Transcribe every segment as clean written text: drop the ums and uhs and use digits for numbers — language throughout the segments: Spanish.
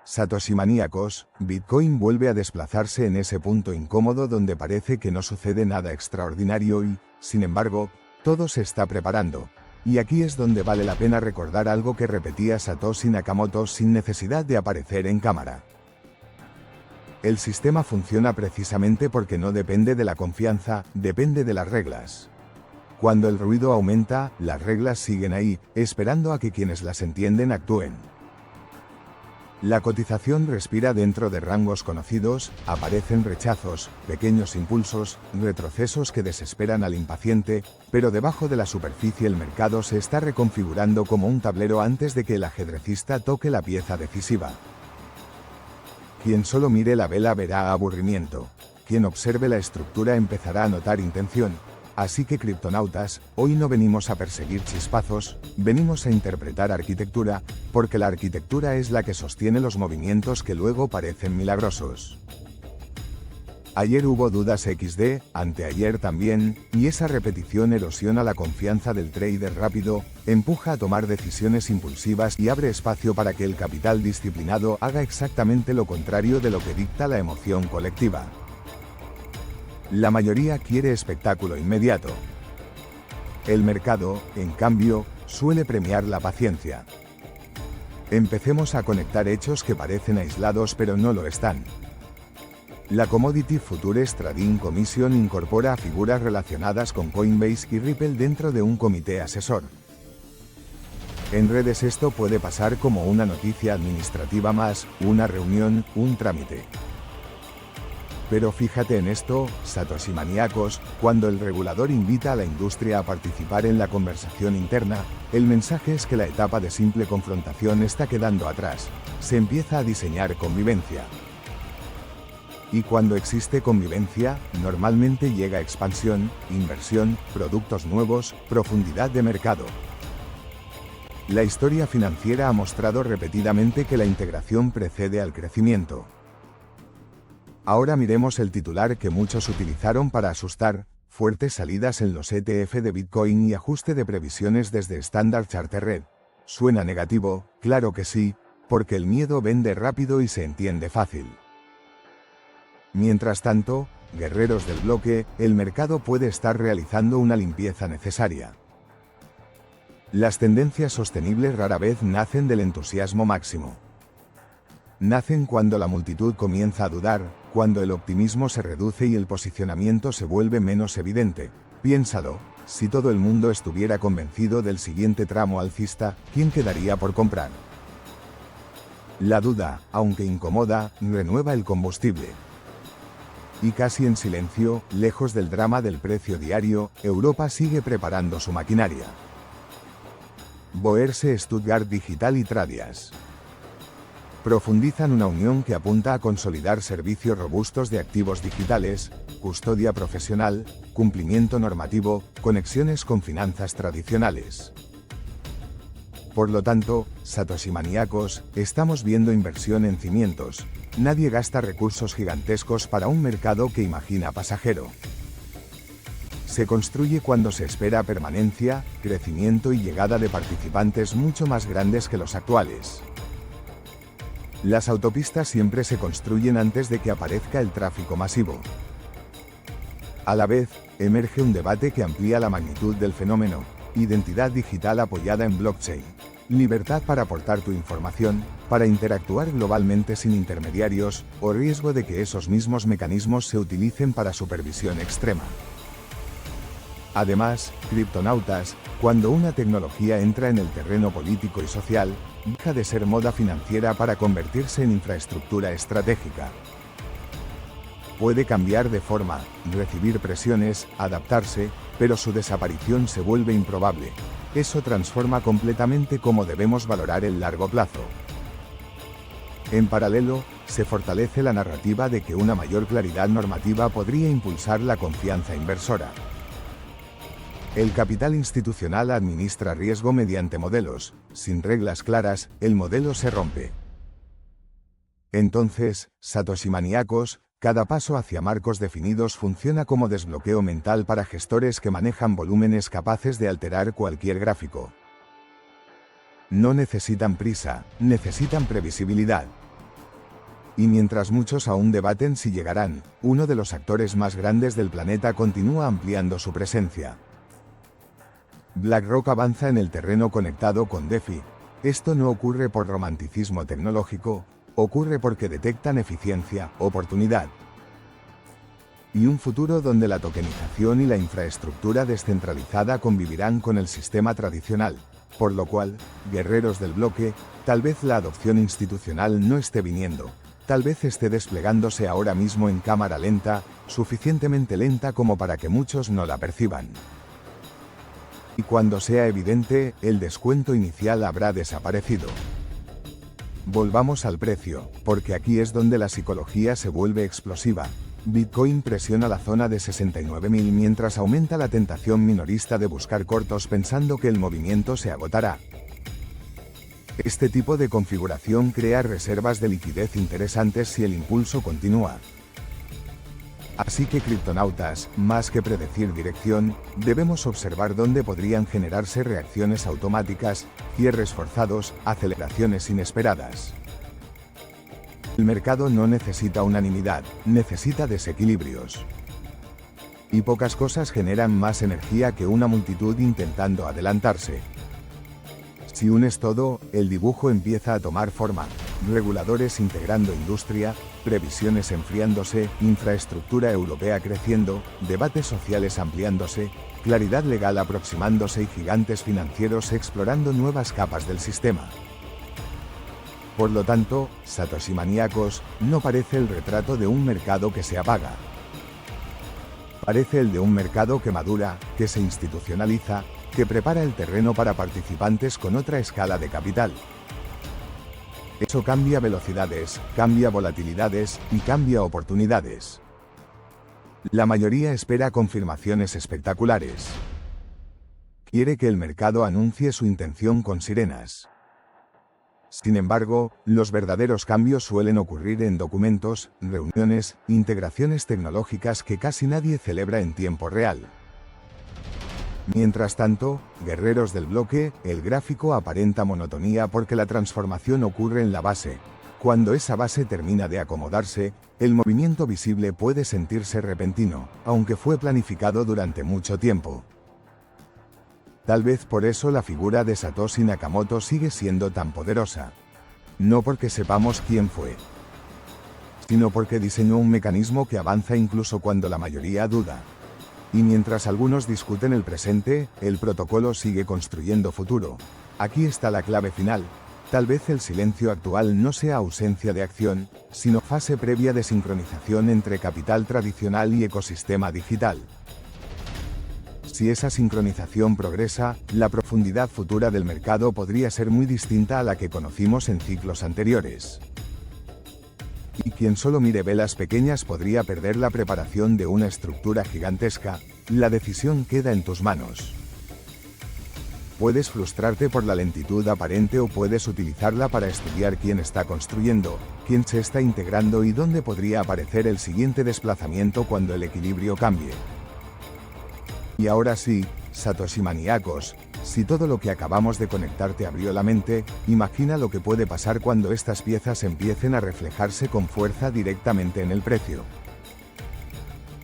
Satoshi maníacos, Bitcoin vuelve a desplazarse en ese punto incómodo donde parece que no sucede nada extraordinario y, sin embargo, todo se está preparando. Y aquí es donde vale la pena recordar algo que repetía Satoshi Nakamoto sin necesidad de aparecer en cámara. El sistema funciona precisamente porque no depende de la confianza, depende de las reglas. Cuando el ruido aumenta, las reglas siguen ahí, esperando a que quienes las entienden actúen. La cotización respira dentro de rangos conocidos, aparecen rechazos, pequeños impulsos, retrocesos que desesperan al impaciente, pero debajo de la superficie el mercado se está reconfigurando como un tablero antes de que el ajedrecista toque la pieza decisiva. Quien solo mire la vela verá aburrimiento. Quien observe la estructura empezará a notar intención. Así que criptonautas, hoy no venimos a perseguir chispazos, venimos a interpretar arquitectura, porque la arquitectura es la que sostiene los movimientos que luego parecen milagrosos. Ayer hubo dudas XD, anteayer también, y esa repetición erosiona la confianza del trader rápido, empuja a tomar decisiones impulsivas y abre espacio para que el capital disciplinado haga exactamente lo contrario de lo que dicta la emoción colectiva. La mayoría quiere espectáculo inmediato. El mercado, en cambio, suele premiar la paciencia. Empecemos a conectar hechos que parecen aislados pero no lo están. La Commodity Futures Trading Commission incorpora a figuras relacionadas con Coinbase y Ripple dentro de un comité asesor. En redes esto puede pasar como una noticia administrativa más, una reunión, un trámite. Pero fíjate en esto, Satoshi maníacos, cuando el regulador invita a la industria a participar en la conversación interna, el mensaje es que la etapa de simple confrontación está quedando atrás, se empieza a diseñar convivencia. Y cuando existe convivencia, normalmente llega expansión, inversión, productos nuevos, profundidad de mercado. La historia financiera ha mostrado repetidamente que la integración precede al crecimiento. Ahora miremos el titular que muchos utilizaron para asustar: fuertes salidas en los ETF de Bitcoin y ajuste de previsiones desde Standard Chartered. ¿Suena negativo? Claro que sí, porque el miedo vende rápido y se entiende fácil. Mientras tanto, guerreros del bloque, el mercado puede estar realizando una limpieza necesaria. Las tendencias sostenibles rara vez nacen del entusiasmo máximo. Nacen cuando la multitud comienza a dudar, cuando el optimismo se reduce y el posicionamiento se vuelve menos evidente. Piénsalo, si todo el mundo estuviera convencido del siguiente tramo alcista, ¿quién quedaría por comprar? La duda, aunque incomoda, renueva el combustible. Y casi en silencio, lejos del drama del precio diario, Europa sigue preparando su maquinaria. Boerse, Stuttgart Digital y Tradias profundizan una unión que apunta a consolidar servicios robustos de activos digitales, custodia profesional, cumplimiento normativo, conexiones con finanzas tradicionales. Por lo tanto, Satoshi maníacos, estamos viendo inversión en cimientos. Nadie gasta recursos gigantescos para un mercado que imagina pasajero. Se construye cuando se espera permanencia, crecimiento y llegada de participantes mucho más grandes que los actuales. Las autopistas siempre se construyen antes de que aparezca el tráfico masivo. A la vez, emerge un debate que amplía la magnitud del fenómeno: identidad digital apoyada en blockchain, libertad para aportar tu información, para interactuar globalmente sin intermediarios, o riesgo de que esos mismos mecanismos se utilicen para supervisión extrema. Además, criptonautas, cuando una tecnología entra en el terreno político y social, deja de ser moda financiera para convertirse en infraestructura estratégica. Puede cambiar de forma, recibir presiones, adaptarse, pero su desaparición se vuelve improbable. Eso transforma completamente cómo debemos valorar el largo plazo. En paralelo, se fortalece la narrativa de que una mayor claridad normativa podría impulsar la confianza inversora. El capital institucional administra riesgo mediante modelos. Sin reglas claras, el modelo se rompe. Entonces, Satoshi maníacos, Cada paso hacia marcos definidos funciona como desbloqueo mental para gestores que manejan volúmenes capaces de alterar cualquier gráfico. No necesitan prisa, necesitan previsibilidad. Y mientras muchos aún debaten si llegarán, uno de los actores más grandes del planeta continúa ampliando su presencia. BlackRock avanza en el terreno conectado con DeFi. Esto no ocurre por romanticismo tecnológico, ocurre porque detectan eficiencia, oportunidad y un futuro donde la tokenización y la infraestructura descentralizada convivirán con el sistema tradicional, por lo cual, guerreros del bloque, tal vez la adopción institucional no esté viniendo, tal vez esté desplegándose ahora mismo en cámara lenta, suficientemente lenta como para que muchos no la perciban. Y cuando sea evidente, el descuento inicial habrá desaparecido. Volvamos al precio, porque aquí es donde la psicología se vuelve explosiva. Bitcoin presiona la zona de 69.000 mientras aumenta la tentación minorista de buscar cortos pensando que el movimiento se agotará. Este tipo de configuración crea reservas de liquidez interesantes si el impulso continúa. Así que criptonautas, más que predecir dirección, debemos observar dónde podrían generarse reacciones automáticas, cierres forzados, aceleraciones inesperadas. El mercado no necesita unanimidad, necesita desequilibrios. Y pocas cosas generan más energía que una multitud intentando adelantarse. Si unes todo, el dibujo empieza a tomar forma. Reguladores integrando industria, previsiones enfriándose, infraestructura europea creciendo, debates sociales ampliándose, claridad legal aproximándose y gigantes financieros explorando nuevas capas del sistema. Por lo tanto, Satoshi Maníacos no parece el retrato de un mercado que se apaga. Parece el de un mercado que madura, que se institucionaliza, que prepara el terreno para participantes con otra escala de capital. Eso cambia velocidades, cambia volatilidades y cambia oportunidades. La mayoría espera confirmaciones espectaculares. Quiere que el mercado anuncie su intención con sirenas. Sin embargo, los verdaderos cambios suelen ocurrir en documentos, reuniones, integraciones tecnológicas que casi nadie celebra en tiempo real. Mientras tanto, guerreros del bloque, el gráfico aparenta monotonía porque la transformación ocurre en la base. Cuando esa base termina de acomodarse, el movimiento visible puede sentirse repentino, aunque fue planificado durante mucho tiempo. Tal vez por eso la figura de Satoshi Nakamoto sigue siendo tan poderosa. No porque sepamos quién fue, sino porque diseñó un mecanismo que avanza incluso cuando la mayoría duda. Y mientras algunos discuten el presente, el protocolo sigue construyendo futuro. Aquí está la clave final. Tal vez el silencio actual no sea ausencia de acción, sino fase previa de sincronización entre capital tradicional y ecosistema digital. Si esa sincronización progresa, la profundidad futura del mercado podría ser muy distinta a la que conocimos en ciclos anteriores. Y quien solo mire velas pequeñas podría perder la preparación de una estructura gigantesca. La decisión queda en tus manos. Puedes frustrarte por la lentitud aparente o puedes utilizarla para estudiar quién está construyendo, quién se está integrando y dónde podría aparecer el siguiente desplazamiento cuando el equilibrio cambie. Y ahora sí, Satoshi Maníacos, si todo lo que acabamos de conectar te abrió la mente, imagina lo que puede pasar cuando estas piezas empiecen a reflejarse con fuerza directamente en el precio.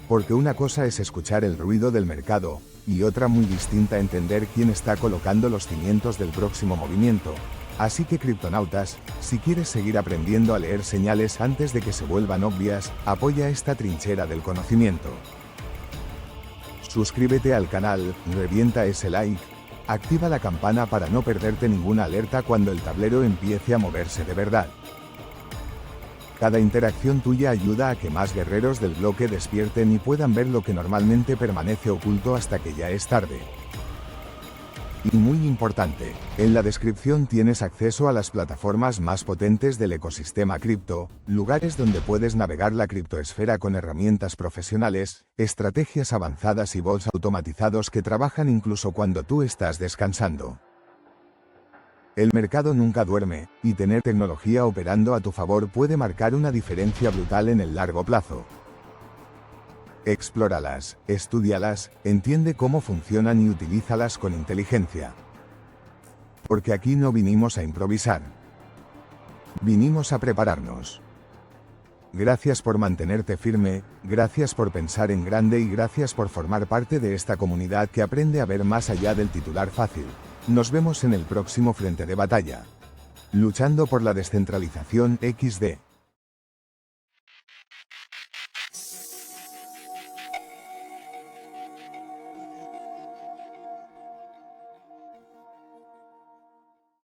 Porque una cosa es escuchar el ruido del mercado, y otra muy distinta entender quién está colocando los cimientos del próximo movimiento. Así que criptonautas, si quieres seguir aprendiendo a leer señales antes de que se vuelvan obvias, apoya esta trinchera del conocimiento. Suscríbete al canal, revienta ese like, activa la campana para no perderte ninguna alerta cuando el tablero empiece a moverse de verdad. Cada interacción tuya ayuda a que más guerreros del bloque despierten y puedan ver lo que normalmente permanece oculto hasta que ya es tarde. Y muy importante, en la descripción tienes acceso a las plataformas más potentes del ecosistema cripto, lugares donde puedes navegar la criptoesfera con herramientas profesionales, estrategias avanzadas y bots automatizados que trabajan incluso cuando tú estás descansando. El mercado nunca duerme, y tener tecnología operando a tu favor puede marcar una diferencia brutal en el largo plazo. Explóralas, estúdialas, entiende cómo funcionan y utilízalas con inteligencia. Porque aquí no vinimos a improvisar. Vinimos a prepararnos. Gracias por mantenerte firme, gracias por pensar en grande y gracias por formar parte de esta comunidad que aprende a ver más allá del titular fácil. Nos vemos en el próximo frente de batalla. Luchando por la descentralización XD.